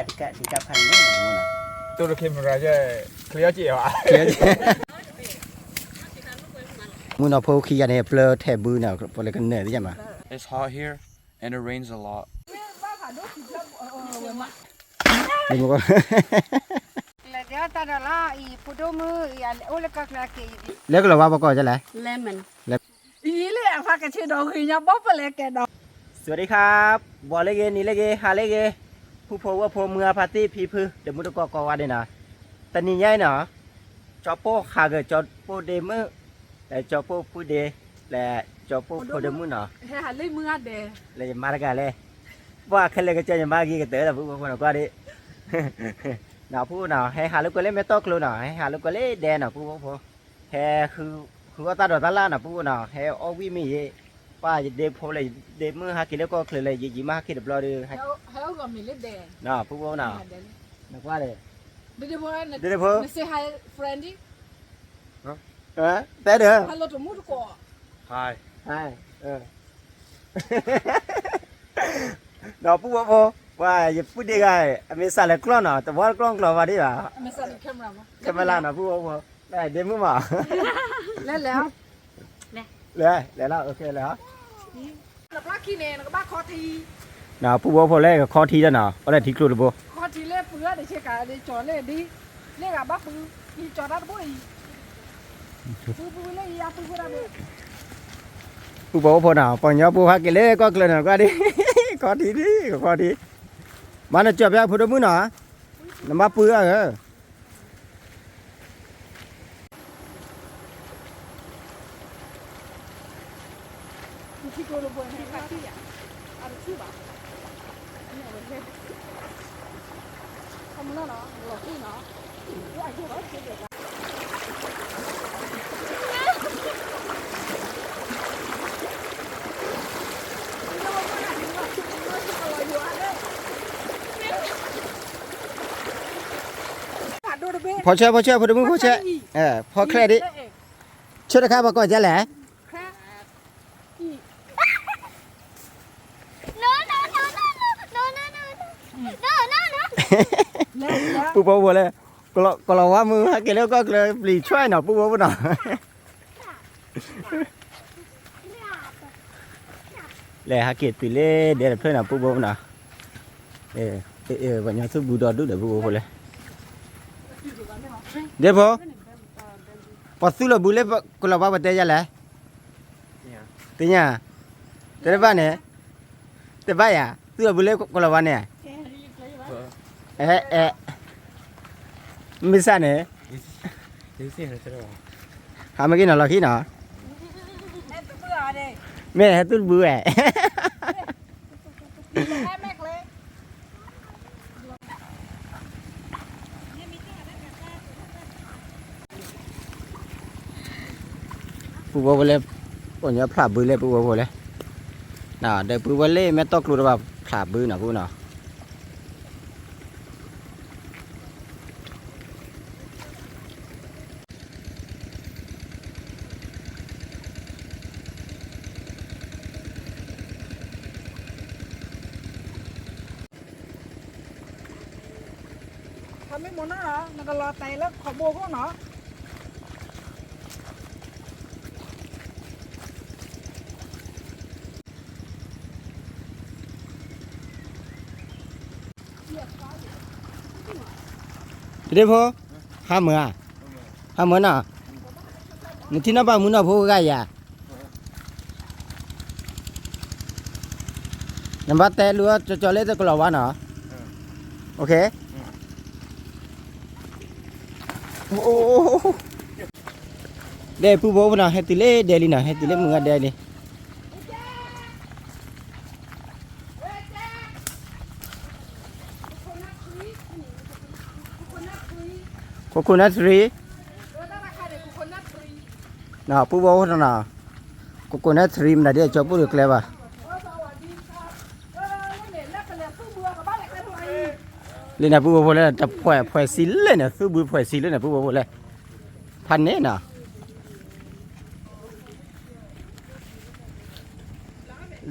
tiga pan ni mana? Tu kamera je clear je ah. Muna pho kia ne blur tabu na boleh kena dia mah. It's hot here and it rains a lot. Ni mo. Dia tak ada lah, pudu mu, oleh kak laki. Lek lo wa ko je lai. Lemon. อีเล่พากันชื่อดอกคือยังบ๊อบไปเลยแกดอก สวัสดีครับบอลเลเกนี่เลเกฮาเลเกผู้พว่าพเมือพาร์ตี้พีพือเดี๋ยวมุดก็ว่าได้นะตอนนี้ยัยเนาะจอโป้ขาเกจอโป้เดมอแต่จอโป้ผู้เดและจอโป้โพเดมุเนาะ เฮ้ยเลยมือเดะ เลยมาละกันเลยว่าแค่เลยก็จะยังมากี่กันเต๋อแต่ผู้คนก็ดิเนาะผู้เนาะให้หาลูกก็เล่ไม่ตกเลยเนาะให้หาลูกก็เล่แดนเนาะผู้ให้คือว่าตาดอตาล่าเนาะผู้เนาะให้เอาวิมีป้าเดมโพเลยเดมมือหากินแล้วก็เคยเลยยี่มาคิดบลอดูให้ เฮ้ยก็มีเลยเดะ เนาะผู้เนาะนักว่าเลย เดี๋ยวพอ เดี๋ยวพอ ไม่ใช่ hi friendly แต่เด้อ ฮัลโหลตัวมุดก่อ Hi. ใช่เนาะผู้ว่าอย่าพูดได้ไงมีสารกล้องเนาะแต่ว่ากล้องกล้องว่าดิว่ะ ไม่ใช่แคมรามั้ง แคมราเนาะผู้ได้เดมมือมา แล้ว แล้วโอเคแล้ว แล้วปลาขี้เนนก็บ้าคอที เนาะผู้พอแรกก็ข้อทีแล้วเนาะอะไรที่ครูดูบ่ คอทีเล่เปลือกเดี๋ยวเช็คกันเดี๋ยวจอเล่ดีเล่กับบ้าปืนอีจอดัดบ่อยปืนเล่ยาปืนอะไร ผู้พอเนาะปอยผู้ฮักเล่ก็เกลือเนาะก็ดิข้อทีนี่ข้อทีมันจะจับผู้ดมือเนาะน้ำมาปื้อที่โกลบอยให้ปาร์ตี้อ่ะอะไรชื่อบ้านี่เอาไปทำนั่นเนาะหลอกนี่เนาะว่าอยู่ว่าเด็ก พอเชื่อผู้ดมือพอเชื่อพอแค่ดิเชื่อนะครับก่อนจะแหละ ผู้บอกเลยก็เราว่ามือฮักเล่ก็เลยปลีช่วยหน่อยผู้บอกหน่อยเลยฮักเกตปีเล่เดี๋ยวเพื่อนหน่อยผู้บอกหน่อยวันนี้สุดบูดอดูเดี๋ยวผู้บอกเลยเดี๋ยวพอสู้แล้วบุเล่ก็เราว่าประเดี๋ยวจะแหละตีเนี่ยแต่บ้านเนี่ยแต่บ้านอ่ะสู้แล้วบุเล่ก็เราว่าเนี่ยไม่ใช่เนี่ย This is it. หามากินหน่อยเราขี้หน่อยแม่ให้ตุ้นเบื่อผู้บอกเลยปุ่นยาพลาบื้อเลยผู้บอกเลยน่ะเดี๋ยวผู้บอกเลยแม่ต้องกลัวว่าพลาบื้อหน่ะผู้หน่ะทำไม่หมดนะเหรอมันก็รอไตแล้วขอโบก็เนาะเดี๋ยวพอห้ามือน่ะมึงที่นั่นบ้างมึงน่ะพูดกันอย่าน้ำบัตรแต่รู้ว่าจะเล่นจะกลัววะเนาะโอเคโอ้เดี๋ยวผู้บอกนะให้ติเล่เดลินะให้ติเล่มึงอ่ะเดลิโคโคนัททรีนะผู้บอกนะโคโคนัททรีมันเดี๋ยวจบปุ๊บเลยว่ะเล่นนะผู้บอกเลยจะพวยซิลเลยนะสู้บุยพวยซิลเลยนะผู้บอกเลยพันเนี่ยนะ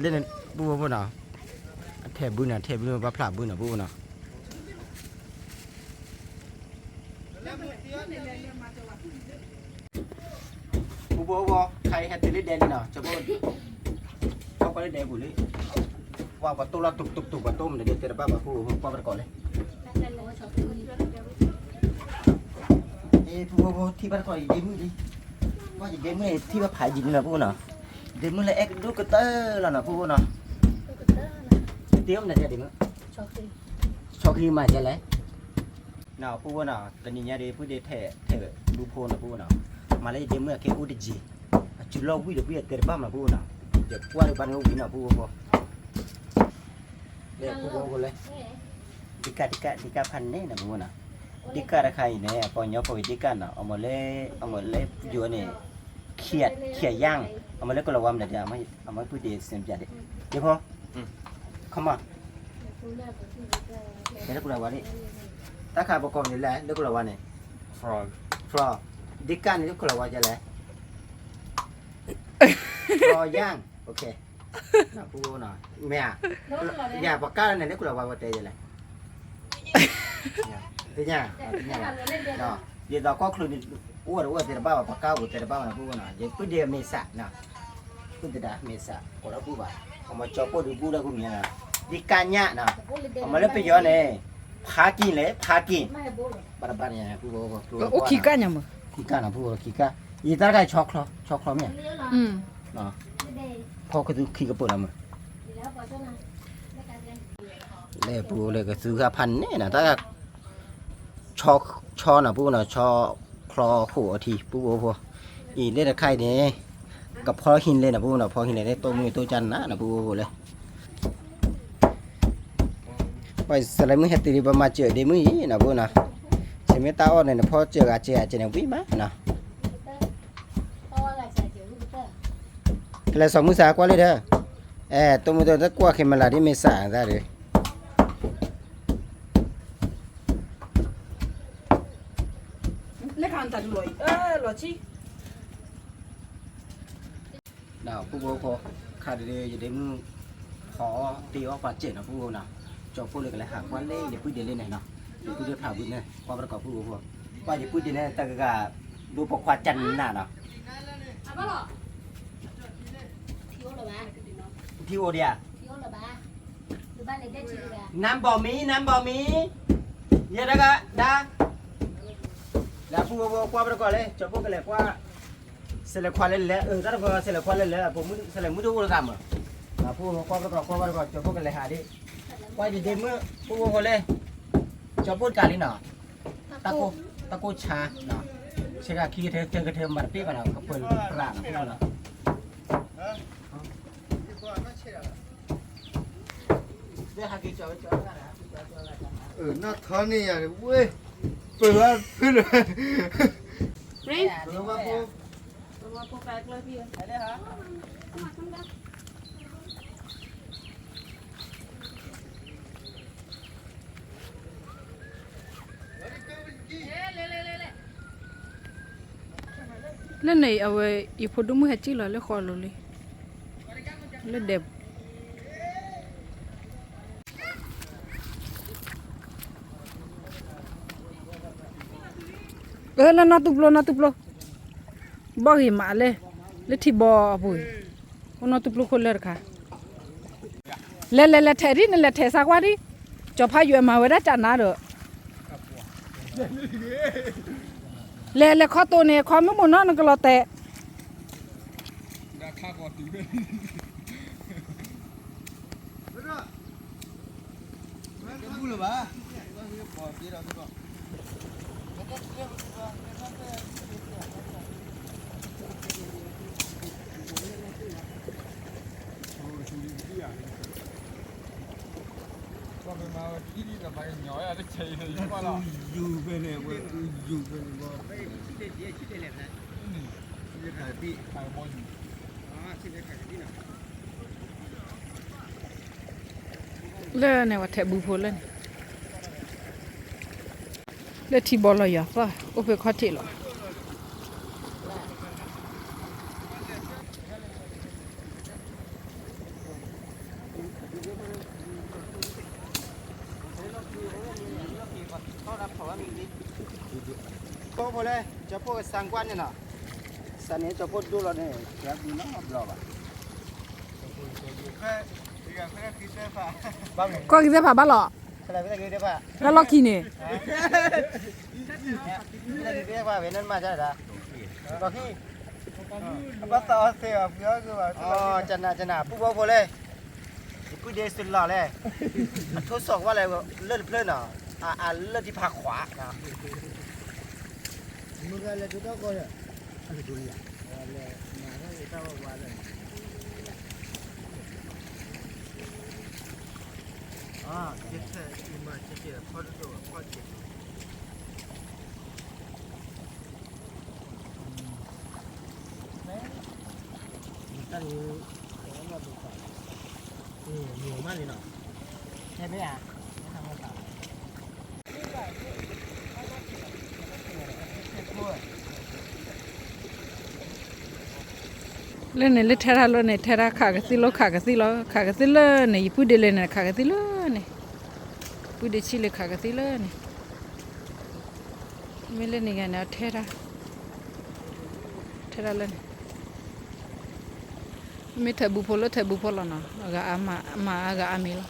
เล่นผู้บอกนะเทบุญนะบ้าพลาบุญนะผู้บอกนะ ติลิเดนเนาะจะพูดชอบไปลิเดนบุรีว่าประตูเราตุกประตูมันเดี๋ยวเตะบ้าผู้ป้าประกอบเลยผู้ที่ประกอบอีเดมือดิว่าอีเดมือที่ว่าผายยินนะผู้เนาะเดมือเลยเอ็กดูกเตอร์แล้วนะผู้เนาะเตี้ยมเนี่ยจะดิมั้งชอบขี้มาจะเลยเนาะผู้เนาะตอนนี้เนี่ยเดี๋ยวผู้เดี๋ยวเทดูโพนะผู้เนาะมาเลยเดมือแค่อุดจีจุดเราวิ่งเดี๋ยวเตะบ้ามาผู้เนาะเดี๋ยวว่าบ้านเราวิ่งนะผู้เลยผู้เลยดิกาพันเนี่ยนะผู้เนาะดิการะใครเนี่ยพอยอพอดิการเนาะเอามาเลยอยู่เนี่ยเขียย่างเอามาเลยก็ระวังเดี๋ยวไม่เอามาผู้เดียวเสียมจัดเดี๋ยวพอเข้ามาเดี๋ยวกูระวังนี่ถ้าขาประกอบนี่แหละเดี๋ยวกูระวังนี่ Frog. ฟลอดิการนี่กูระวังจะแหละฟลอย่างโอเคนะผู้เนาะแม่อย่าปากกาเนี่ยเดี๋ยวกูระวังว่าเตะจะแหละthế nha đó giờ đó có khơi uống thì bao bạc cao của thì bao là bùa nào giờ cứ đi mê sạ nào cứ từ đã mê sạ của nó bùa bà ông mà cho cô được bùa đâu cũng như là đi can nhạ nào ông mà lấy bây giờ này phá kín bà này bùa ô khí ca nhỉ mà khí ca nào bùa khí ca gì ta cái chọc lo mẹ đó phô cái thứ khí cái bùa nào mà lấy bùa lấy cái thứพันnày là ta choน่ะผู้น่ะชอคลอหัวทีผู้บ่อีเล่นไข่นี่กับพอหินเลยน่ะผู้น่ะพอหินเลยได้ตัวมือตัวจันนะผู้เลยไปสไลมือเฮ็ดติบ่มาเจอได้มื้อน่ะผู้น่ะสิเมตาอ่อนนี่พอเจออาเจเนี่ยวิมาน่ะแล้ว2มื้อ3กว่าเลยเด้อตัวมือตัวตะกว่าขึ้นมาละที่เมษาซะเด้อlọ chi nào phụ bố có khai để để mu khó tiêu phát triển là phụ bố nào cho phụ được cái hàng quan lên để phụ điện lên này nào để phụ được thảo bự này qua bắt cỏ phụ bố qua để phụ điện này ta cả đồ bọc khoa chăn nào nào thiếu đi à nam bò mí giờ đó cả đã là phụ bố qua bắt cỏ lên cho phụ cái này qua sẽ là khoa lên lẽ rất là sẽ là khoa lên lẽ làผมsẽ là muốn đâu làm à là phụ qua bắt cỏ cho phụ cái này hạ đi qua đi đêm mưa phụ qua lên cho phụ cả đi nào ta cô cha nào sẽ là khi thế cái thêm mặt biết nào có phần lạ nào nó thở này à ui bự lắm bự rồi lên này ở về ít phụ đúng hết chi là lấy khó rồi lên đẹp là nó tụp lo bao hiểm mà lên thì bò bùi nó tụp lo khôn lên cả lên thẻ đi lên thẻ sao qua đi cho phải vừa mà vừa đã chặn nó được lên khóตัวเนี่ยkhó mới muốn nóก็รอแต่อยู่เป็นเนี่ยเว้ยอยู่เป็นบ่lên nàyว่าแถบูโพเล่นเลยที่บอลเลยอ่ะป่ะโอเปข้อที่หรอcô vô lên cho cô sang quan này nè San này cho phốt đu lo này, cái gì nó lò bà. Có cái gì bà lọ. Cái này cái gì đấy bà. Nó lọ kỳ nè. Cái này cái bà về nên mà chơi đã. Có khi. Bắt tao xe phía cái bà. Chân nào, bố bố lên. Cứ đi xin lò lên. Thôi sọc qua lại lên nào. Lên đi phá khóa. Mưa ra là đó coi à. Nhiều más đi nào. Nghe biết à? Lên này lên thera luôn này thera khá cái xí lơ này phụ đề lên này khá cái xí lơ này phụ đề chi lên khá cái xí lơ này mình lên này cái nào thera lên mình thay bù phô lo nó aga ama aga amilo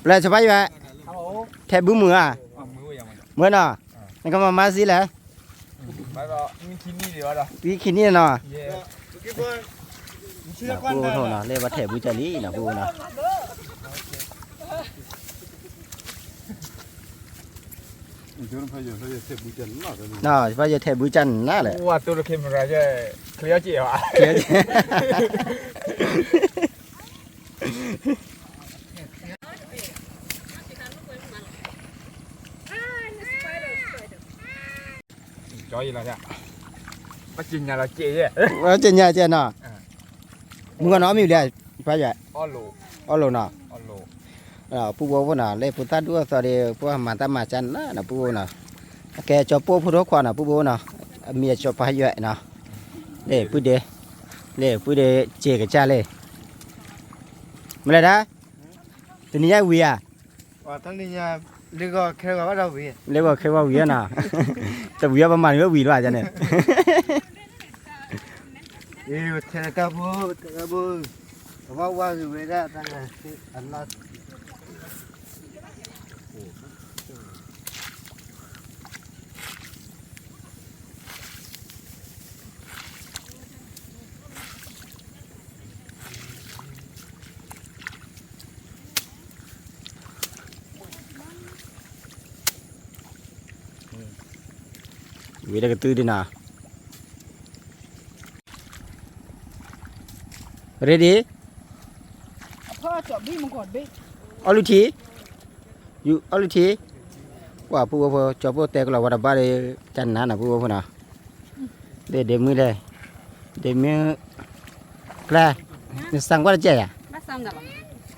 Lại cho bay vậy. Thẻ bướm mưa à? Mưa nào? Anh có mà gì lẽ? Cái khi này nào? Cô thôi nào, lên bắt thẻ bướm chả lý nào cô nào. Nào, bây giờ thẻ bướm chân nã lại. Wow, tôi được camera chứ clear chị ạ. Cho gì là thế? Bắt chinh nhà là chị chứ. Trên nhà trên nào? Mua nó miêu đây, phải vậy? Alo nào? Pu bố nào, lấy pu ta đua sao đi, pu mà ta mà chân là pu bố nào. Kẻ cho pu đó khoan nào pu bố nào, mía cho phải vậy nào. Để pu để chế cái cha lên. Mà lại đó, từ nhà vui à? Thằng này lấy cái khéo vào đâu vậy? Lấy cái khéo vào vui nào. Tập vui bao nhiêu vui rồi cho nên. Thế là bố, vào qua rồi về ra thằng này, anh nói. Vì đây cái tư đi nào. Ready? thôi chọn bi một còn bi Oluti? You oluti? Wah, pu cho pu tek la wada bare chan na pu nào. Để mưa đây. Để mưa Cla. Sang qua chơi à? Bắt xong rồi.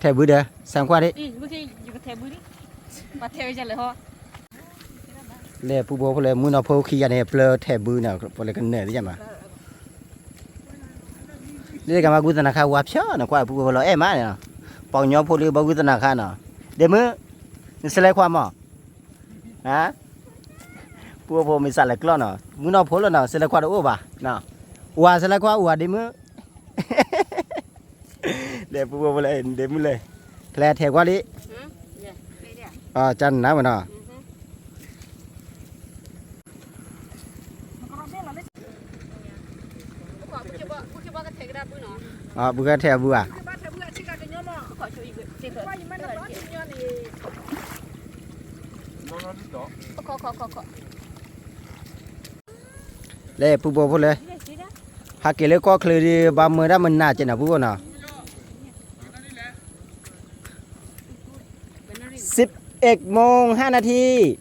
Thẻ bữa đây, sang qua đấy. Đi, bữa khi dùng cái thẻ bữa đi. Bắt theo cho lại ho. Le pu le mưa nó phô khi này plơ thẻ bữa nào le cái nể đấy mà. Đây cái mà gu tana kha wap cho nó qua pu lo em á này. Bao nhiêu phô le bao gu tana kha nó. Để mưa sẽ lấy qua mà. Hả? Pu mình xả lại cái nó. Mưa nó phô là nó sẽ lấy qua đâu bà. Nào. Ua sẽ lấy qua ua để mưa. Để pu le để mưa le. Kle thẻ qua đi. Chân ná mà nó. Bukan thẻ bữa à? Đây pu bố lên. Hak kele có khơi đi 30 đã mình nã trên nào pu nào. 11:05 นาที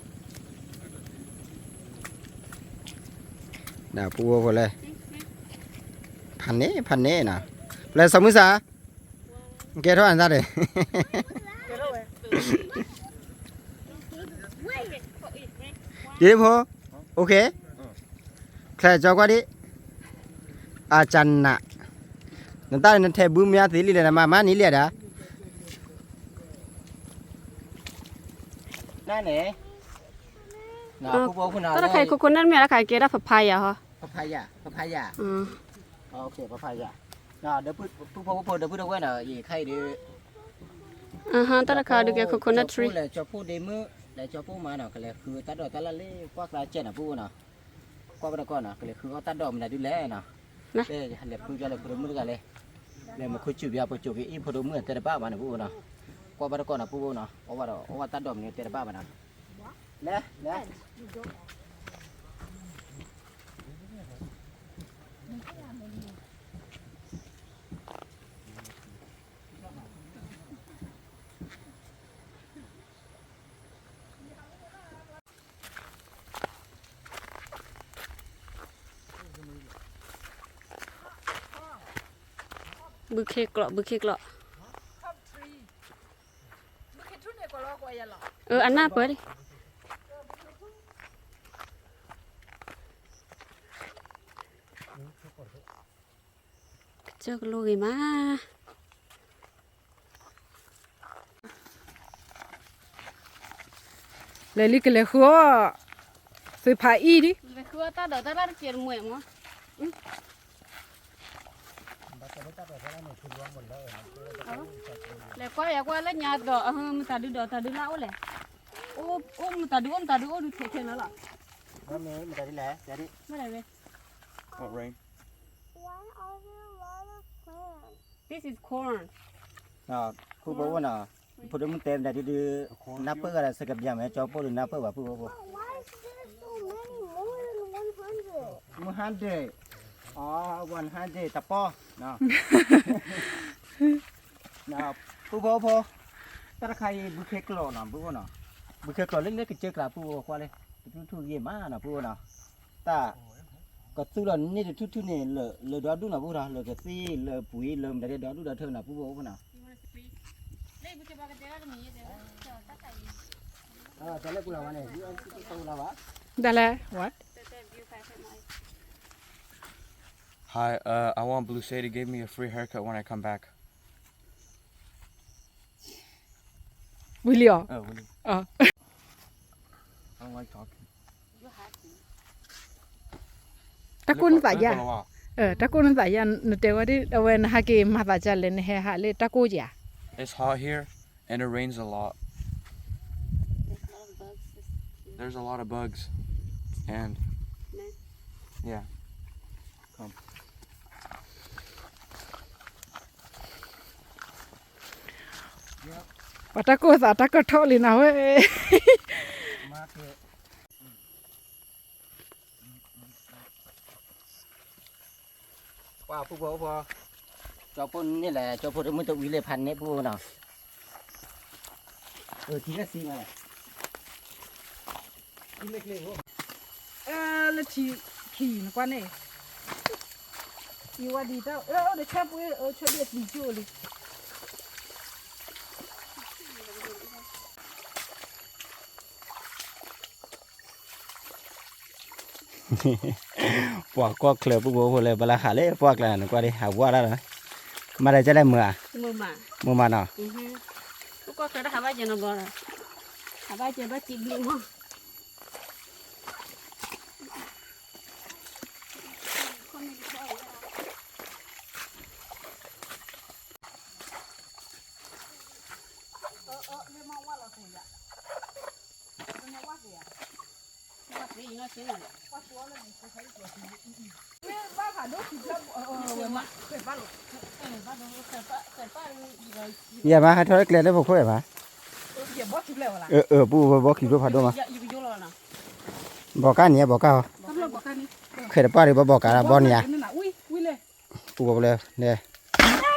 Nào pu bố lên. พันนี้นะเลยสมุสาเกท่าอันซะเลยดีพอโอเคแค่จอกว่าดิอาจารย์น่ะนั่นตาเนี่ยเทบุมยาตีลีเลยนะมานี่เลยนะนั่นเองนะผู้บอกคุณเอา ตอนใครคนนั้นมีอะไรขายเกลือผัดไผ่อะฮะ ปะพายาโอเคปะพายานะเดี๋ยวผู้บอกเดี๋ยวพูดเอาไว้นะยี่ใครดี ฮะตอนใครดูเกลือโคโคนัททรี เลยจะพูดเดมือเลยจะพูดมาเนาะก็เลยคือตัดดอกตัดละเล่กว่ากลายเจนอ่ะพูดเนาะกว่าไปก่อนเนาะก็เลยคือเขาตัดดอกมันได้ดูแลเนาะเด้เลยพูดจะเลยพูดมือกันเลยเลยมาคุยจุบยาพูดจุบอีพูดมือแต่ละป้ามันพูดเนาะกว่าไปก่อนเนาะพูดเนาะเอาว่าตัดดอกเนี่ยแต่ละป้ามันเนาะเละบุเคกละอันหน้าเปิดดิเจ้าก็ลูกมา เลยลิกเลยหัวซื้อผ้าอีดิ ไปคือตาเดาตาเกียร์มวยมั้งแล้วก็อยากว่าเล่นยาดอกมันตาดูดอกตาดูเล่าเลยโอ้มันตาดูดูเท่ๆนั่นแหละ มันได้แหละเดี๋ยวดิ ไม่ได้เว้ย What rain? Why are there a lot of plants? This is corn เนาะผู้บอกว่าเนาะพูดมันเต็มได้ดื้อนับเพื่ออะไรสักอย่างไหมจอพูดนับเพื่อว่าผู้บอก Why is there so many more than 100? 100อ๋อ100ตะปอเนาะเนาะผู้บอกพอถ้าใครบุเคกลอเนาะผู้บอกเนาะบุเคกลอเล็กๆก็เจอกลาผู้บอกว่าเลยทุกๆเยี่ยมมากเนาะผู้บอกเนาะแต่ก็สู้แล้วนี่ทุกๆนี่เลยดอดูเนาะผู้เนาะเลยก็ซี่เลยปุ๋ยเลยได้ดอดูดอเท่าเนาะผู้บอกเนาะแต่เล็กกูเราเนี่ยยูอันที่ตัวเราวะ Dale, what? Hi, I want Blue Say to give me a free haircut when I come back. William. Oh, really? Oh. I don't like talking. Takun sa ya. Look, Takun sa ya no te wa di when ha ke ma ta cha le ne ha le takko ja. it's hot here, and it rains a lot. There's a lot of bugs, and yeah. Wa takko sa takko tho li na we. ว่าผู้บอกพอจอปุ่นนี่แหละจอปุ่นมันจะวิเลยพันเนี่ยผู้เนาะทีละซีมาเล็กๆ le chi ki no kwa ne. Yi wa di ta. De cha pu che de di ju li. พวกก็เคลือบผู้บอกเลยเวลาหาเลยพวกแล้วนึกว่าได้หาวัวแล้วนะมาได้จะได้เมื่อ มือมา เนาะ ก็เคยได้หาบ้านเจนบ่หาบ้านเจนบ้านจิกลิงมั้ง อย่ามาให้ทอดเกลือได้พวกเขาอย่ามาปู่บอกคิดว่าผัดด้วยมาบอกกันเนี่ยบอกกันเคยได้ป้าหรือบอกกันบอกเนี่ยปู่บอกเลยเนี่ย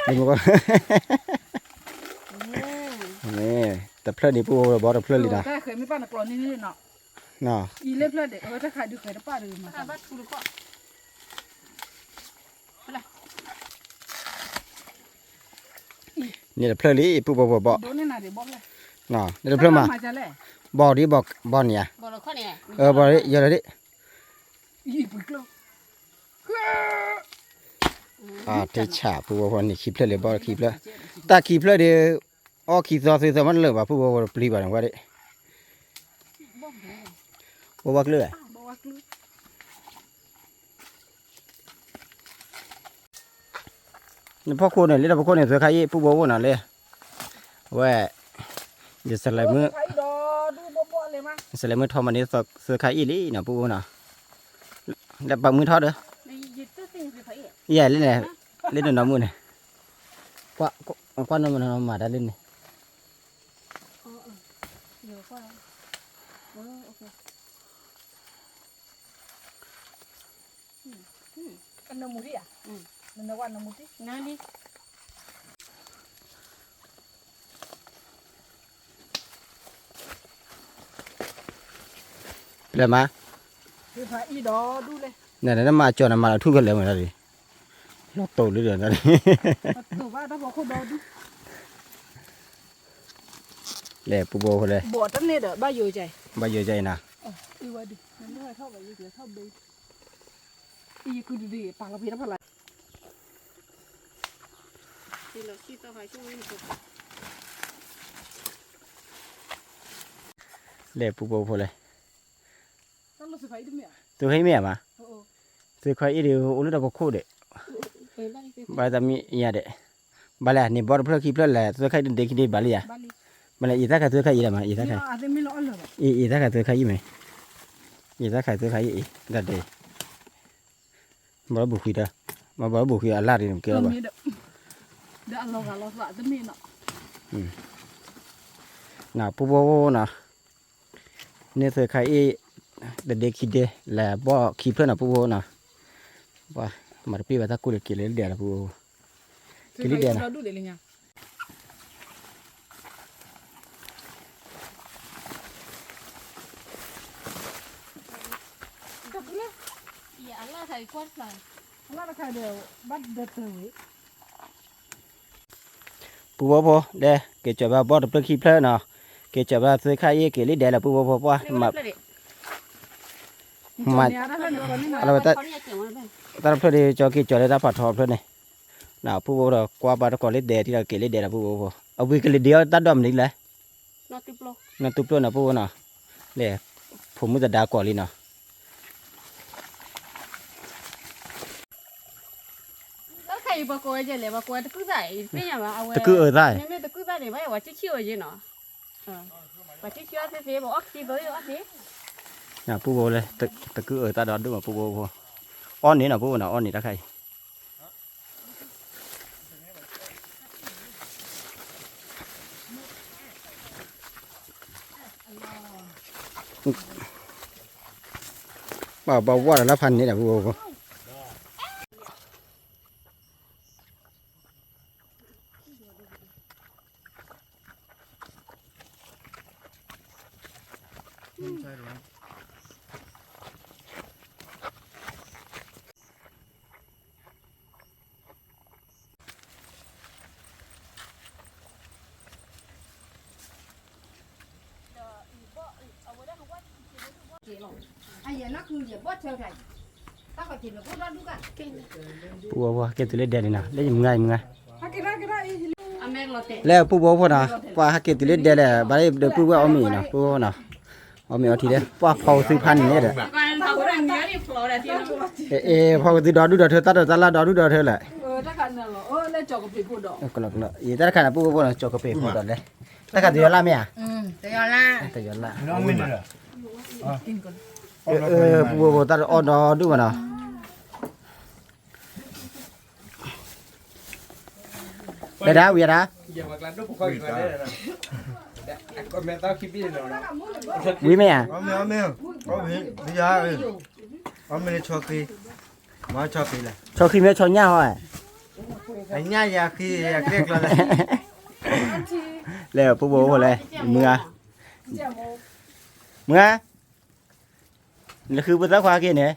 นี่บอกนี่แต่เพลินนี่ปู่บอกแต่เพลินเลยนะ เคยไม่ป้าหนักกรอนี่เนาะ เนาะ อีเล็บเลยเด็กถ้าขายดูเคยได้ป้าเลยมา บ้านคุณก็ นี่เพลลี่ผู้บ่บ่ โดนนี่น่ะเดี๋ยวบอกเลย เนาะนี่เพลมา มาจะแล่ บ่ดิบ่เนี่ย บอกเราข้อนี้ บ่ดิเยอะเลยดิ อีปึกโล เทฉาผู้บ่นี่คลิปเลยบ่คลิปเลยตาคลิปเลยเด้อคลิปซอซื้อมันเลยว่าผู้บ่ปลีบ่ว่าดิบ่วักเลย บอกว่าคือ นี่พ่อคนเนี่ยเรียกพ่อคนเนี่ยเสือไข่ผู้บ่บ่น่ะเลยว่าอย่าสไลมือ ไผดอดูบ่เลยมา สไลมือทอมันนี่เสือไข่อีหลีน่ะผู้บ่น่ะแล้วปากมือทอดเด้อ ในยึดตัวสิ่งสิไป ใหญ่เล่นเนี่ยเล่นน้ำมือเนี่ยกว่าน้ำมันมาได้เล่นเนี่ย เดี๋ยวก็โอเค อันนั้นมุดิอ่ะนั่นว่าน้ำมุดิ นั่นดิ เลยมา คือไผอีดอดูเลย เนี่ยนั่นมาจอดมาทุกคนเลยเหมือนกันดิรถโตเรื่อยๆนั่น ตัวว่าถ้าบอกคนดอดู แหล่ปูโบคนเลย บ่ตั้งเนี่ยเด้อบ้าอยู่ใจ บ้าเยอะใจนะ อีว่าดิมันไม่เท่าไปอยู่เดี๋ยวเท่าไปอีคือดีๆปากกระพีน้ำพลาย ที่เราคิดต่อไปช่วงนี้ แหล่ปูโบคนเลย ต้องรู้สึกไผดิเมีย ตัวให้เมียมา โอ้ ตัวใครอีเดียวอุลุตะก็คู่เด็ก ไปบ้านไป บาตามีเอียเด็กบาเลยนี่บอลเพื่อคีเพื่อแหล่ตัวใครเด็กคิดดีบาลีอ่ะ บ้านนี้ บาเลยอีตาใครตัวใครอีละมาอีตาใคร อาจจะไม่ร้อนเลย อีตาใครตัวใครอีไหมอีตาใครตัวใครอีดัดเดย์บอลบุกขีดอ่ะมาบอลบุกขีดอะไรนี่มันเกี่ยว ตรง บ่ นี้เดี๋ยวอันเราสะจะมีเนาะ น่ะปูโบน่ะเนี่ยตัวใครอีเด็กคิดดีแหล่บ่คีเพื่อนน่ะปูโบน่ะว่ามาปีว่าตากูเด็กกินเลยเดี๋ยวละปูโบ เราดูเดี๋ยวนี้ อย่าAllahใส่กวาดไป เราราคาเดียวบัตรเดือดเลย ปูโบเด้เกจว่าบ่ตะเปคีเพื่อนเนาะเกจว่าตัวใครอีเกลิเดี๋ยวละปูโบว่ามา เราแต่เขาเนี่ยเกี่ยวอะไร ตาเพื่อนจอกีจอเลยตาปัดทอเพื่อนนี่น่ะผู้บ่เรากว่าบาตะกอลิเดที่เราเกลิเดละผู้บ่เอาวิกลิเดียวตัดดอมนี่แหละ นอติปโล นั่นตุปโลน่ะผู้บ่น่ะเล่ผมมุจะดากอลิน่ะ แล้วใครบอกกูจะเลยบอกกูตะกู้ใจไม่ยังว่าเอาไว้ ตะคือได้ ไม่ตะกู้ใจเลยไม่ว่าจะเชื่อยังเนาะว่าจะเชื่อเสียบอกออกซีเลยออกซี น่ะผู้บ่เลยตะคือตาดอดดูผู้บ่อ้อนนี่น่ะผู้บ่น่ะอ้อนนี่ตะใครบ่ว่าละพันนี่น่ะผู้บ่ไอ้ยันนักคืออย่าบดเท่าไหร่ถ้าเขาจินเราพูดรอดดูกัน ผู้บ่เกตุเลเดนี่น่ะเล่นมึงไงมึงไง ฮักกินได้ อเมริกาเตะ แล้วผู้บ่พอน่ะว่าฮักเกตุเลเดแหละบ่ได้เด้อผู้บ่เอามีน่ะผู้บ่น่ะเอามีเอาทีเด้ว่าเผาซื้อพันนี่เด้อ การทำเรื่องนี้นี่ฟลอร์ดที่นั่น พอติดดอดูดอเธอตัดตาลาดอดูดอเธอแหละ ถ้ากันเนาะเล่นจอกกับปีพูดดอก ก็ละอีแต่ละขณะปุ๊บปุ๊บจอกกระเปย์พอดเลยแต่กันเดียวละเมีย แต่ยอล่า แต่ยอละ น้องไม่ได้เหรอ ปุ๊บปุ๊บตัดออดอดูมาเนาะเดี๋ยวเวียนะ อย่ามากลั่นลูกพ่ออยู่กันได้นะก็แม่ต้องคิดพี่เนาะ วิเมีย bây giờ mình cho khi mà cho khi là ชอบขี้เมียชอบย่าห้อย anh nhá giờ khi riêng là này แล้วปุ๊บปุ๊บเลยเมื่อนี่คือภาษาควากินเนี่ย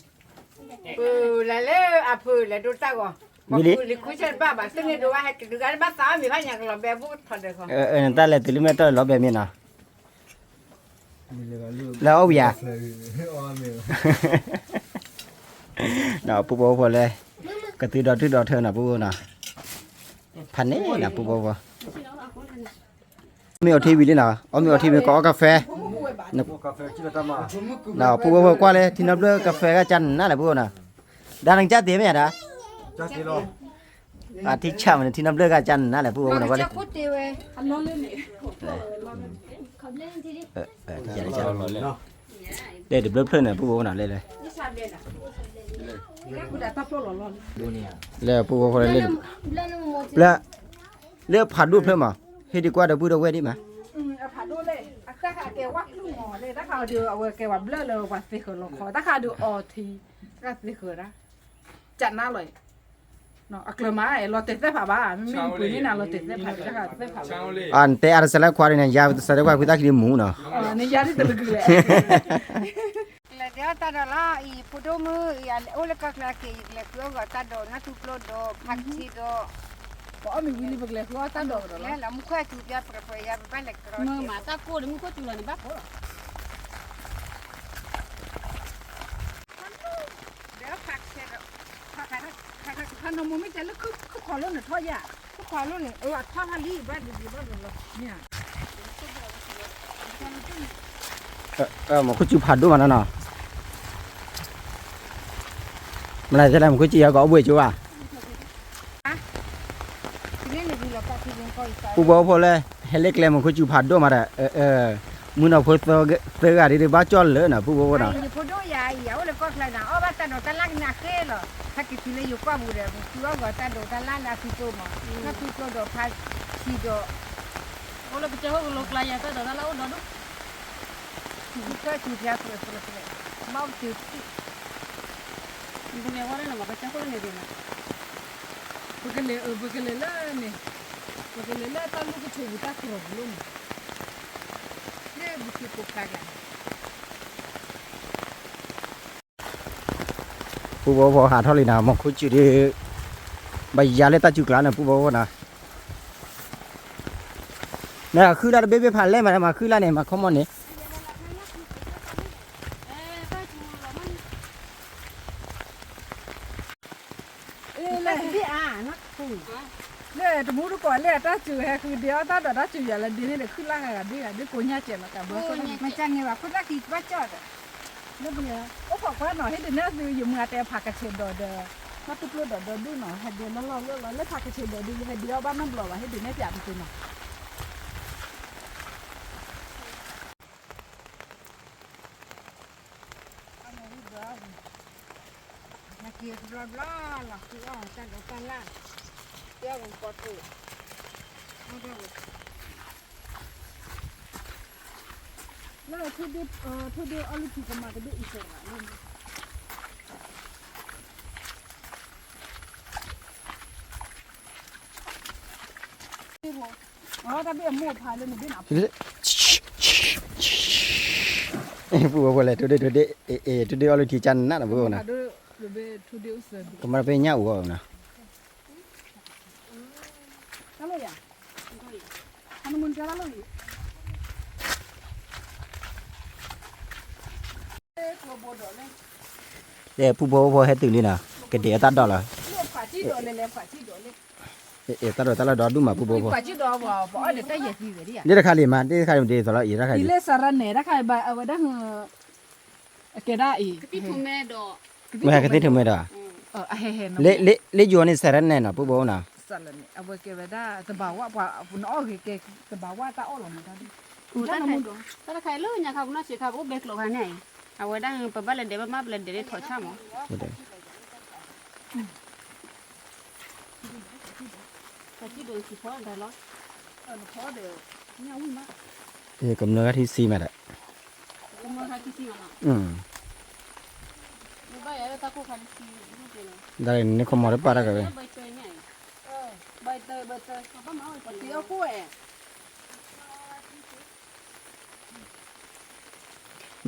ปือละเล่อะปือละดูตาก่อน มีลิ ลิคุยเช่นบ้าบ้าซึ่งดูว่าให้ดูกันบ้าสามีบ้านอย่างเราแบบพูดพอดีค่ะ นั่นแต่ละติลิเมตรล้อแบบนี้นะแล้วเอาอย่าเนาะปุ๊บพอเลยกระตือดอเธอน่ะปุ๊บน่ะพันนี้น่ะปุ๊บมีเอาทีวีด้วยนะเอามีเอาทีวีก็เอากาแฟนะนะปุ๊บกว่าเลยที่นับเลือกกาแฟก็จันนั่นแหละปุ๊บน่ะด้านหลังจัดเดี๋ยวไหมอ่ะจัดเดี๋ยวอาทิตย์เช้ามันที่นับเลือกก็จันนั่นแหละปุ๊บน่ะว่าเลย พูดดีเว้ย เดี๋ยวเบลอเพลินน่ะปุ๊บน่ะเลยแล้วปุ๊บพอเลยแล้วเลือกผัดรูปเพิ่มอ่ะเฮ็ดดีกว่าเดี๋ยวปุ๊บเอาไว้ดิมา ผ่าดูเลยถ้าขาแกวัดลูกหมอเลยถ้าขาดูเอาแกว่าเบลอเลยว่าสิคือลงคอถ้าขาดูออทีก็สิคือนะจัดหน้าเลยเนาะอักเลมาไอ้เราเตะผ่าบ้าไม่มีปืนนี่นะเราเตะผ่าถ้าขาเตะผ่า อันแต่อะไรสลักควายเนี่ยยาวสลักควายคุยตาคิดหมูเนาะ นี่ยาที่ตะลึกเลย แล้วเดี๋ยวตาดอละอีพูดมืออีอะไรโอ้เลยก็คลาเกอีเลยเพื่อว่าตาดอนัทุกโลดอพักชีดอ พอมีวิลีบักเลยว่าตาดอก แล้วเราไม่ค่อยถูกยาประเภทยาบ้านเล็กกรอ มือหมาตาโกดมึงก็จุลนี่บ้าโก เดี๋ยวพักเสร็จพัก ถ้านมไม่เจอแล้วคือขอรุ่นหนึ่งทอดยา ทุกคนรู้เนี่ยถ้าฮันลี่บ้านดีบ้านเราเนี่ย mà có chịu phạt đúng mà nó nào mà này thế này mà có chịu có buổi chưa à ทีนี้เนี่ยเราก็ที่ยังคอยใส่ cô bố phô lên hay lấy cái mà có chịu phạt đúng mà đấy muốn nào phơi phơi gà đi bắt cho lỡ nào cô bố nào อยู่พูดยาเหี่ยวเลยก็เลยนะอ๋อบ้านตาโดตาลักนักเกลอถ้ากินเลยอยู่กว่าบุเรคือว่าตาโดตาลักนักที่โตมานักที่โตโดพักชีโด โอ้เราไปเจอเขาโลกลายตาดอแล้วเราดู ก็ชียาเปล่าเมาจืด มึงเนี่ยว่าเนี่ยมาไปเจอเขาเนี่ยดีนะ บักเลยบักเลยเนี่ยบักเลยตาลูกก็ถูกตาครบลุ่ม เนี่ยบุษบกกัน cô bố phô hạt thôi nào mà có chịu đi bây giờ lấy ta chịu cả này cô bố nào nè khứ ra bê phạt lên mà khứ ra này mà không mòn này เลยที่นักคุย เนี่ยสมมติก่อนเนี่ยถ้าจืดแค่คือเดียวถ้าแต่ถ้าจืดอย่างละดีนี่เลยขึ้นล่างกันดีกันดีกูเนี่ยเจ็บมาแต่เบอร์ มันจะเนี่ยว่าคุณรักที่ว่าจอด แล้วเป็นไงโอ้ขอว่าหน่อยให้เดี๋ยวนี้ซื้ออยู่มือแต่ผักกระเฉดดอเดอมาตุกเลือดดอดูหน่อยให้เดี๋ยวแล้วเราแล้วผักกระเฉดดอดูให้เดียวบ้านน้ำหล่อให้เดี๋ยวนี้จับจริงหน่อย นักเกียร์บลาบลาหลักที่อ๋อจันทร์กันล่ะเดี๋ยวผมกดตัวแล้วทุเดียวเอาลูกที่จะมาจะดูอีกอย่างนึงอ๋อถ้าเบี้ยหมูพายเลยมันเป็นอับ cô bố lại tôi đây ở thì chăn nát là bố nào ดูเบี้ยทุเดียวเสร็จ có mà về nhau của nào แล้วเลยอ่ะอันนั้นมันจะแล้วเลยตัวโบดเลย để phụ bố hết từ đi nào cái đĩa tắt đó là เรียกฝาจีดอเลยฝาจีดอเลย tắt rồi đó đúng mà phụ bố ฝาจีดอบ่เดี๋ยวได้เหยียดดีเลยดิอ่ะ đây là khai liền mà đây khai đây rồi là khai ดีเลยสารเนได้ใครใบเอาไว้ได้เกได้อีก พี่ทุ่มแม่ดอก mày cái thứ mày đó เฮ้lấy vô này sẽ này nào phụ bố nào สารเนเอาไว้เกได้จะบอกว่าปุ่นอ้อเกจะบอกว่าตาอ้อหรอมันได้ อูตาใครตาใครเลื่อนยังเขาน่าเสียเขาโอ้เบกหลอกไงเอาไว้ดังไปบ้านเลยเดี๋ยวมาบ้านเลยเดี๋ยวถอดช่างหมอแต่ที่โดนขี้ฟ้อนได้หรอ พอเดี๋ยวเนี่ยวิ่งมา cầm nước thì xì mà đấy กูมาหาที่สิ่งอะไร ใบอะไรตะกูขันซีไม่เป็น đây nó không mò được para cái ใบเตยไง ใบเตยเขามาเอาไป เตียวกล้วย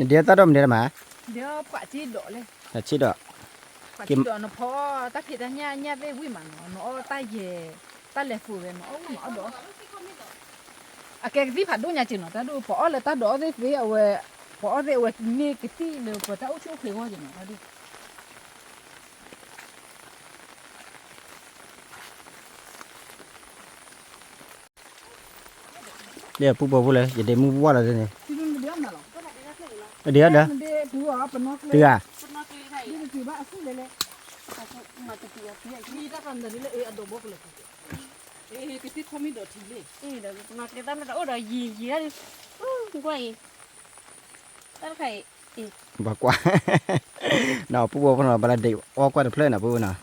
đĩa tắt đom đĩa mà เดี๋ยวฝาจีดอเลย là chết đó ปัจจุบันพอตาผิดเนี่ยไปวิ่งมันเนาะตาเย่ตาเล็บฟูเลยเนาะเอาดอกอะแกที่ผัดดูเนี่ยจริงเนาะตาดูพอเลยตาดอกได้ฟีเอาไว้พอได้ไว้นี่กี่ที่เลยพอตาอุ้งเขียวจริงเนาะตาดู เดี๋ยวปุ๊บปุ๊บเลยอย่าเดี๋ยวมึงว่าอะไรเนี่ย ที่มันเดือดน่ะหรอ เดี๋ยว มันเดือดดูอ่ะเป็นนกเลย เตือ นี่คือว่าสู้เลยเลยมีตากันเดี๋ยวนี้อดบอกเลยกี่ที่เขามีดอกทีเลย เดี๋ยวมาเก็บตามแล้วโอ้เดี๋ยวยีแล้วกล้วยตาไข่ บอกว่าเนาะปุ๊บปุ๊บเนาะบาลเดียวออกกว่าเพื่อนนะปุ๊บเนาะ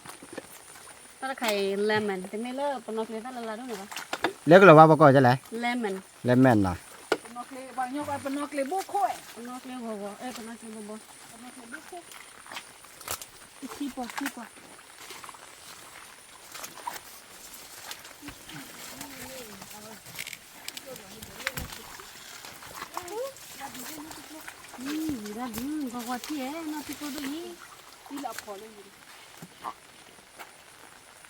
ตาไข่เลมอนแต่ไม่เลิกปนกเลยตาละละด้วยนะ เลิกแล้วว่าบอกก่อนจะไร เลมอน เลมอนเนาะ เป็นนกเลยบางยกเป็นนกเลยบุกค่อย ปนกเลยหัวปนกเลยบ่ขี้ปอra đứng có quạt gì nó thì có được gì đi là phò lên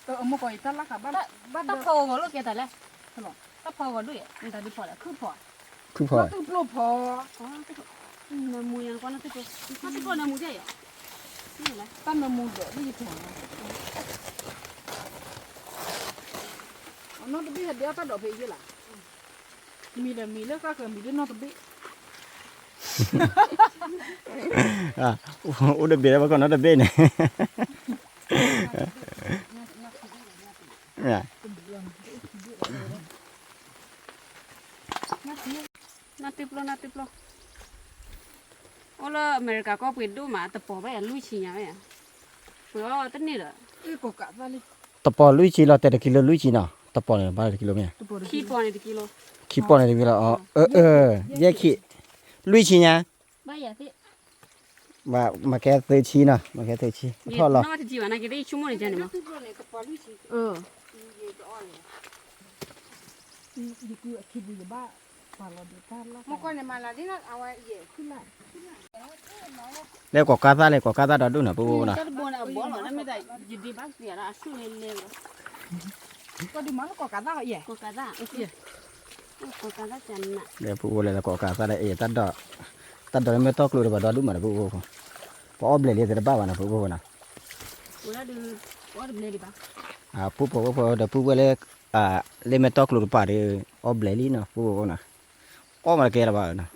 tôi ông coi ta là cả bắt ta phô vào lúc kia tại đây ta phô vào đuổi người ta đi phò là cứ phò คือพอ tôi pro phò nó mùi ăn con nó thì có nó mùi gì vậy ta nó mua được đi phò nó tôi biết đéo ta đổ về gì là mì là các cái mì đấy nó tôi biết อ่ะอุดเบียร์มาก่อนนะดับเบิ้ลเนี่ยเนี่ย nati plo ola America có quyền đu mà tập bỏ vậy lui chi nhà vậy bữa tất nhiên rồi cái cổ cả ra đi ตะปอลุยชีเราแต่ละกิโลลุยชีเนาะตะปอเนี่ยบ้านละกิโลเนี่ย khi bỏ này thì kilo ขี้ปอเนี่ยกิโลอ๋อแยกขี้ลุยชีเนี่ย bây giờ thì มาแค่เตยชีเนาะมาแค่เตยชีทอดหรอ nó thì chỉ vào này cái đấy chung một này mà đi cứ khi đi ba mà là đi ta là một con này mà là đi nó ao ấy dễขึ้นlại แล้วก็กาซาเลยก็กาซาดอดูนะปุ๊บนะ cái bồn nào bồn nó mớiได้gì đi bác gì là xuống lên lên có đi mà nó có cả da vậy có cả da có cả da chân nè เดี๋ยวปุ๊บเลยแล้วก็กาซาได้ตัดดอกไม่ต้องกลัวเลยบ่ดอดูมาปุ๊บพออบเลยเลยแต่บ้าวันนะปุ๊บนะ udah beli di bác ปุ๊บเดี๋ยวปุ๊บเลยเลยไม่ต้องกลัวป่าเดี๋ยวอบเลยลีเนาะปุ๊บนะก็มาเกล้าบ้านะ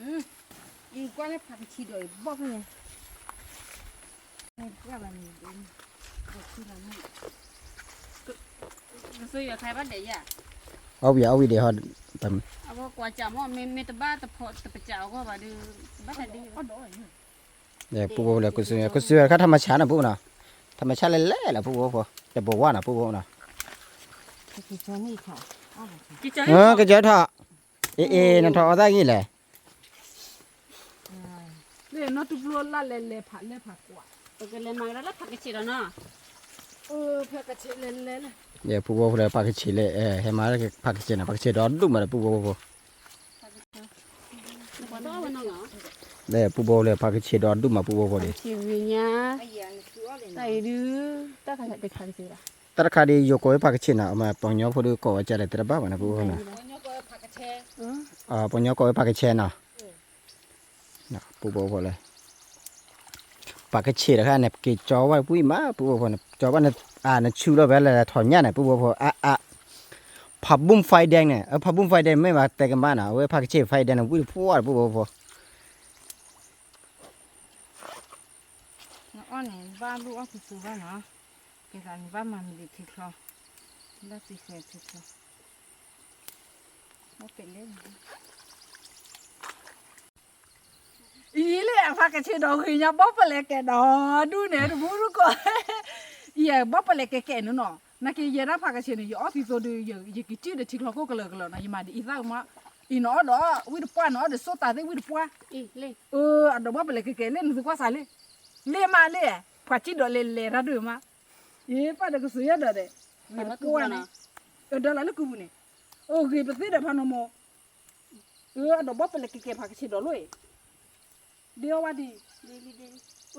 อีกว่าเลยผักชีดอยบอกเลยว่ามันมีเด่น rồi giờ thay bắt để gì เอาวิเดี๋ยวเขาทำ à có quả chả mà mình tập ba tập phật tập chảo có bà đi bắt là đi เดี๋ยวปุ๊บเลยก็ซื้อเขาธรรมชาตินะปุ๊บนะธรรมชาติเล่ๆนะปุ๊บแต่บอกว่านะปุ๊บนะ คือตัวนี้ค่ะ chị chơi ก็เจอเถอะนั่นเถอะได้งี้แหละ để nó tụt luôn là lè phạt quả cái lên mang ra lắp cái chị đó nó phải cái chuyện lè เดี๋ยวปุ๊บเลยปากชีเลยให้มาแล้วปากชีนะปากชีร้อนดุมาปุ๊บ quả đó mà nó ngỏ เดี๋ยวปุ๊บเลยปากชีร้อนดุมาปุ๊บเลย chị về nhà ไอ้ยังชัวร์เลย tại đứa ta phải để khai gì đó ตระคาดีโยโกยปากชีนะมาปองยอพอดูก่อจะได้ตระบ้านะปุ๊บนะ nó có phải cái xe ปองยอก่อปากชีนะนะปุ๊บเลยปากชีนะค่ะเนี่ยกี่จอไว้ปุ้ยมาปุ๊บนะจอว่าเนี่ยเนี่ยชูแล้วแบบอะไรถอนเนี่ยนะปุ๊บผับบุ้มไฟแดงเนี่ยผับบุ้มไฟแดงไม่มาแต่กันบ้านนะเว้ยปากชีไฟแดงนะวุ้ยพัวปุ๊บ อ๋อเนี่ยบ้านลูกอ๋อคือสุวรรณนะเกี่ยวกับบ้านมันมีที่เขาแล้วสิเสียที่เขาไม่เป็นเล่น ý là phải cái chuyện đó khi nhau bóp vào lại cái đó đu nè đu bút đu coi giờ bóp vào lại cái nữa nọ nãy kia giờ nó phải cái chuyện này giờ thì rồi giờ cái chuyện để chỉ lo có cái lời này nhưng mà đi ra mà ý nó đó với được qua nó để số tài đấy với được qua đi lên anh đó bóp vào lại cái lên thì qua sai lên mà lên phải chỉ đó lên ra được mà ý phải được cái suy đó đấy mà nó qua này đó là nó cứ này cái bác sĩ đã phán nó anh đó bóp vào lại cái phải cái chuyện đó luôn điều qua đi đi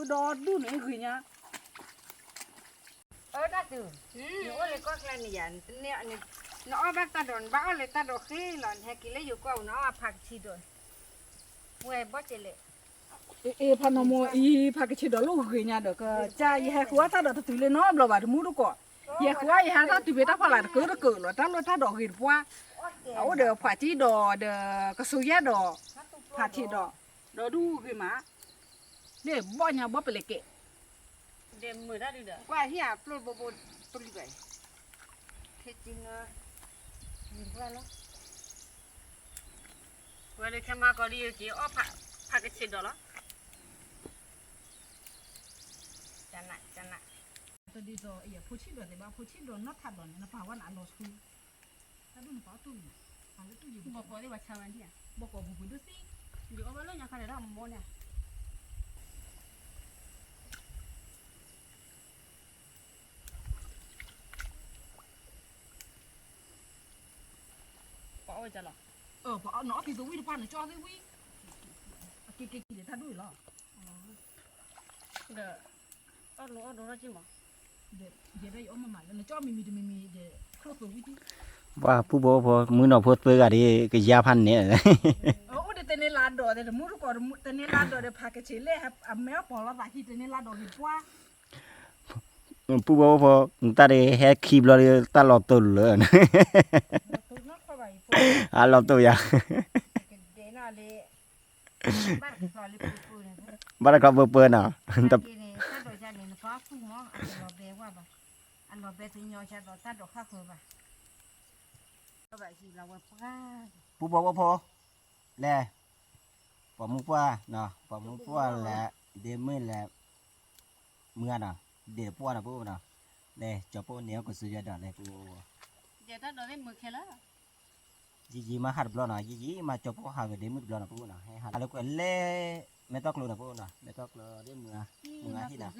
đó đu này gửi nhá đó từ nó lấy có cái này nhận nè nó bắt ta đòn bão lấy ta đòn khi là hay cái lấy dụng câu nó phạt chi rồi quay bắt chỉ lệ ê pha nó mua y pha cái chế đó lúc gửi nhà được cha y hai khóa ta đó tụi lên nó là bà mua được cọ y khóa y hai ta tụi bé ta pha lại cứ nó cử rồi ta đỏ gửi qua ở được phải chỉ đỏ được cái số giá đỏ phải chỉ đỏ đỏ đu gửi má để bỏ nhà bỏไปเลยเกะ để mười ra đi được qua hi à plot bộ bộ tôi đi vậy thế chính nhìn qua nó vừa đi xem mà có đi chỉ ở phạt cái chuyện đó đó chả nặng tôi đi rồi giờ phụ chỉ rồi thì bao phụ chỉ rồi nó thật rồi nó phảiว่าหนาโลสุถ้าดูnó có tu phải tu gì bỏ qua đi vào chào anh đi à bỏ có bụng đứa xí dù ở bên lúc nhà khai đó mua nè bỏ vào chả lọ bỏ nó thì tôi đi qua nó cho cái quý cái để ta đuổi lo được ở đồ ra chứ mà để đây ôm mà nó cho mình để khâu tôi quý Và phụ bố phôมื้อนอพูดเปื้อกันดิก็ยาพันเนี่ย โอ้เดี๋ยวเตเนลาดอเดี๋ยวมูรู้ก่อนเตเนลาดอเดี๋ยวพากันเชลเล่ครับแมวปอละบาที่เตเนลาดอเห็นว่า phụ bố phô ta đi hết kịp lo đi ta lọt tù lửa ตัวนักเข้าไป à lọt tù ya เดี๋ยวน่ะเลยบ้านเราเลยปูเนี่ย bắt đầu có bơ bơ nào แต่เนี่ยถ้าโดยจะเนี่ยฟ้าฟุ้งมั้งอันเราเบว่าบ่อันเราเบถึงยอชาดอถ้าดอกข้าเคยบ่ก็แบบที่เราว่าป้า phụ bố phô lẹ bỏ mua qua nè bỏ mua qua là để mới là mưa nè để qua nè phụ nè đây cho phụ nếu có sử dụng đó này phụ giờ ta đòi đến mười khe lá gì mà hạt blo nè gì mà cho phụ hạt để mưa blo nè phụ nè hay hạt lúc lẹ mẹ tóc luôn nè phụ nè mẹ tóc là để mưa khi nào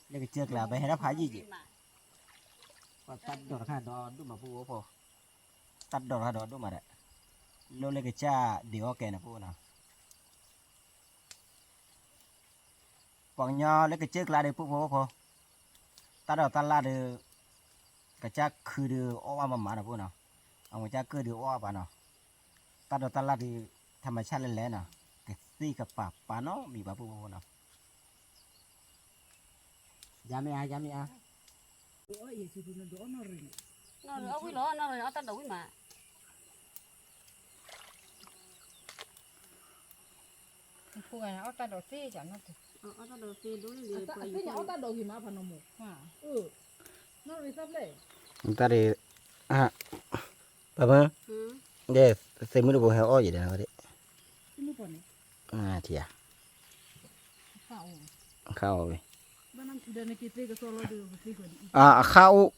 lấy cái chiếc là bé hay đáp hái gì tắt đỏ ra đó đúng mà phụ phụ tắt đỏ ra đó đúng mà đấy lô lấy cái cha để ok nè phụ nè quảng nho lấy cái chiếc là để phụ phụ tắt đỏ tắt là để cái cha khử được oa mà nè phụ nè ông cha khử được oa bà nè tắt đỏ tắt là thìธรรมชาติเลยนะcái gì cái bà nó bị bà phụ nè Yami à. Ủa vậy thì nó đổ nó rồi. nó ở quý lỗ nó rồi ở ta đuổi mà phụ này nó ta đổ xí chẳng nó ở ta đuổi thì đuổi đi Cái nhà ta đầu thì mà phải nó một. Nó rồi sắp đấy. Ta đi à bà để xem mới được bộ heo gì đấy đấy Ini pun ni. à thì à Kau. khao rồi Mana dan kita ke Solo dulu mesti kau di. à khao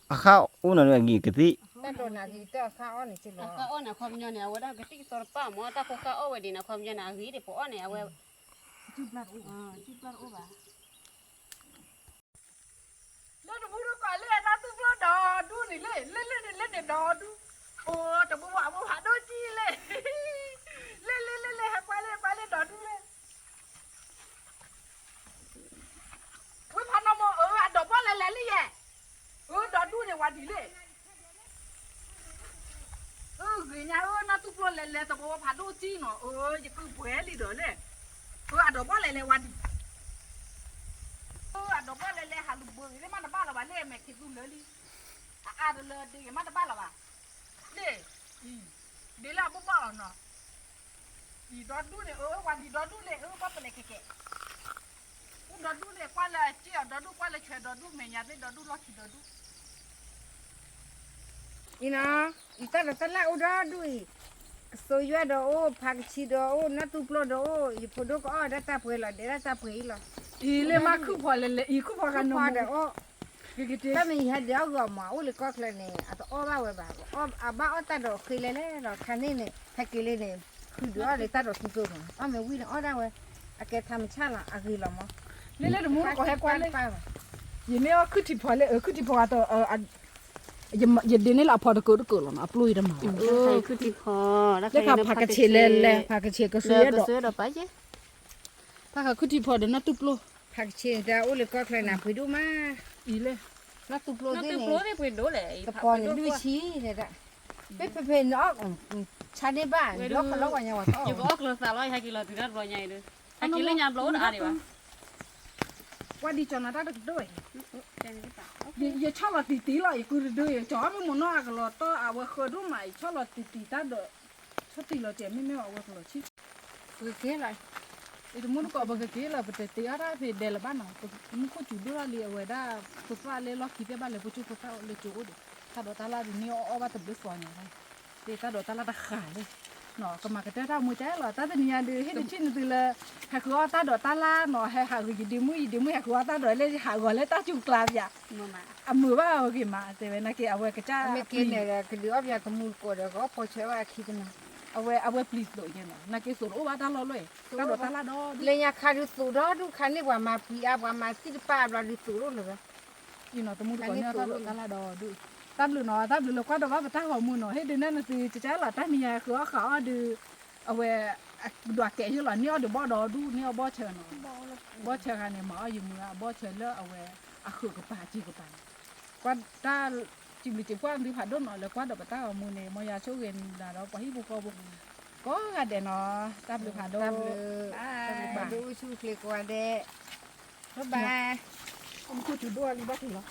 nó là gì cái gì ta đổ nào thì ta khao này chứ cá ô này không nhớ này ở đây cái tích sọt pa mà ta không cá ô vậy đi nào không nhớ nào hí để bỏ này ở Ciplat. chiplar ô bà Lo tu buru kau le ta tu bulu dah du ni le ni dah du. Oh, tu buat do chi le. Le ha pale dah du le. Ui phan nó mo đổ bao le li ye. Dah du ni wa di le. Gửi nhà nó tu bulu le tu buat phan do chi no. Je ku buat li dah le. Đổ bao le wa di. Đổ bao le hà lục bường cái mà nó bao là bà lê mẹ thịt luôn nữa đi rồi lơ đi cái mà nó bao là bà lê đi là bố bao nó đi đó đu này quan đi đó đu này bắt phải kẹt đó đu này qua là chiều đó đu qua là chuyện đó đu mẹ nhà bên đó đu lo chỉ đó đu ina ita la tala udah dui soya do phak chi do na tu plo do i podo ko data pela de data pela ile mà cứ phò le cứ phò cái pa de nó o ta mi ha de go ma o le ko kle ne ato o ba we ba o aba o ta do khile le do khane ne thakile ne khu do le ta do tu ko ma me wi ne o da we ake tham cha la agi la mo le được mua có hay quan lên gì nè cứ thịt phò le cứ thịt phò to giờ đến đây là phò được cỡ rồi nó plui ra mà thầy cứ đi phòแล้วก็ผักกระเฉดเลยผักกระเฉดก็ซื้อดอก ซื้อดอกไปchứ ถ้าเขาคือที่พอเดี๋ยวน่าตุบโล phak chi da o le ko kle na pui du ma อีเลย nó tụt lô nó thế từ này phố thì quyền đố lại tập bò này đuôi chí này đấy biết phê nó cha đi bạn lóc vào nhà vào to chỉ có ốc là sao lo 2 kg thì rất rồi nhảy được 2 kg nhà lỗ đã đi ba qua đi cho nó đã được đôi giờ cho là tí tí lại cứ đôi chó với một nó cái lọ to à vừa khơi đúng mày cho là tí ta đỡ cho tí là tiền mấy ở vừa chi cái kia lại itu muốn có bằng cái là bật tí ara về để là bán nào muốn có chủ đưa ra liền rồi đã tôi pha lên lót kia bán lên phụ tôi pha lên chỗ đấy ta đổ ta la thì nhiều ở bắt tập biết phò nhà thì ta đổ ta la ta khải đi nó còn mà cái ra mua trái là ta tự nhiên đi hết chuyện từ là hạt gạo ta đổ ta la nó hạt gì đi mua hạt gạo ta đổ lên hạt gạo lên ta chụp làm vậy à mưa vào cái mà thì bên kia ở cái cha mấy cái này là cái đứa bây giờ mua cổ được có phải chơi vào khi nào ở please đổi như nào cái số ô ta lo rồi ta đổ ta la đó lên nhà khai được số đó đúng khai này qua mà bia qua mà xí pa là được số rồi nữa you know tôi muốn có nhau ta la đò được tao lừa nó qua đó và tao vào mua nó hết đến nên từ trái là tao nhà cửa khó được ở về đoạt kẻ như là nhau được bỏ đò đu nhau bỏ chờ nó bỏ chờ cái này mở dùng mưa bỏ chờ lỡ ở về khử cái bà chỉ cái bà qua ta chỉ bị chỉ qua đi phản đốt nó là qua đó tao vào mua này mua nhà số gần là đó có hít bù có cái để nó tao được phản đốt bà đu su kle qua đây bye bye ông cô chủ đua đi bắt thì nó